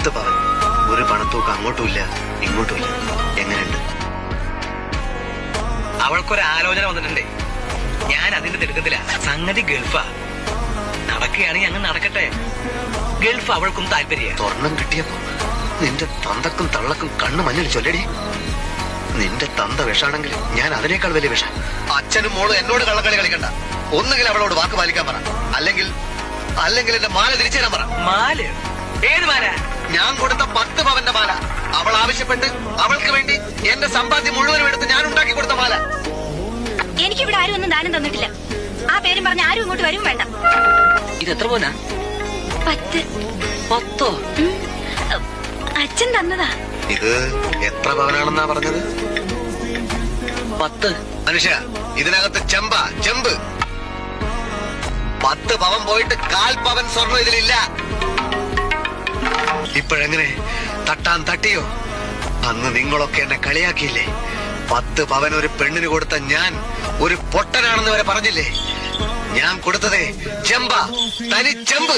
10 പവൻ. ഒരു പണത്തൂക്ക് അങ്ങോട്ടുമില്ല ഇങ്ങോട്ടുമില്ല. എങ്ങനെയുണ്ട്? അവൾക്കൊരു ആലോചന വന്നിട്ടുണ്ടേ. ഞാൻ അതിന്റെ തിടുക്കത്തില. സംഗതി ഗൾഫാ. നടക്കുകയാണെങ്കിൽ അങ്ങ് നടക്കട്ടെ. ഗൾഫ് അവൾക്കും താല്പര്യ. സ്വർണം കിട്ടിയപ്പോ നിന്റെ തന്തക്കും തള്ളക്കും കണ്ണു മഞ്ഞൾ ചൊല്ലടി. നിന്റെ തന്ത വിഷാണെങ്കിൽ ഞാൻ അതിനേക്കാൾ വലിയ വിഷ. അച്ഛനും മോളും എന്നോട് കള്ളക്കളി കളിക്കണ്ട. ഒന്നുകിൽ അവളോട് വാക്ക് പാലിക്കാൻ പറ, അല്ലെങ്കിൽ എന്റെ മാല തിരിച്ചു തരാൻ പറ. മാല? ഏത് മാല? ഞാൻ കൊടുത്ത 10 പവന്റെ മാല. അവൾ ആവശ്യപ്പെട്ട് അവൾക്ക് വേണ്ടി എന്റെ സമ്പാദ്യം മുഴുവനും എടുത്ത് ഞാൻ ഉണ്ടാക്കി കൊടുത്ത മാല. എനിക്കിവിടെ ആരും ഒന്നും ദാനം തന്നിട്ടില്ല. ആ പേരും പറഞ്ഞ ആരും ഇങ്ങോട്ട് വരും വേണ്ട. ഇത് എത്ര പോനാ? 10. 10? അച്ഛൻ തന്നതാ. ഇത് എത്ര പവനാണെന്നാ പറഞ്ഞത്? 10. മനുഷ്യ, ഇതിനകത്ത് ചെമ്പ്. 10 പവൻ പോയിട്ട് 1/4 പവൻ സ്വർണ്ണം ഇതിലില്ല. ഇപ്പോഴെങ്ങനെ? തട്ടാൻ തട്ടിയോ? അന്ന് നിങ്ങളൊക്കെ എന്നെ കളിയാക്കിയില്ലേ? 10 പവൻ ഒരു പെണ്ണിന് കൊടുത്ത ഞാൻ ഒരു പൊട്ടനാണെന്ന് വരെ പറഞ്ഞില്ലേ? ഞാൻ കൊടുത്തതേ ചെമ്പ, തനി ചെമ്പ്.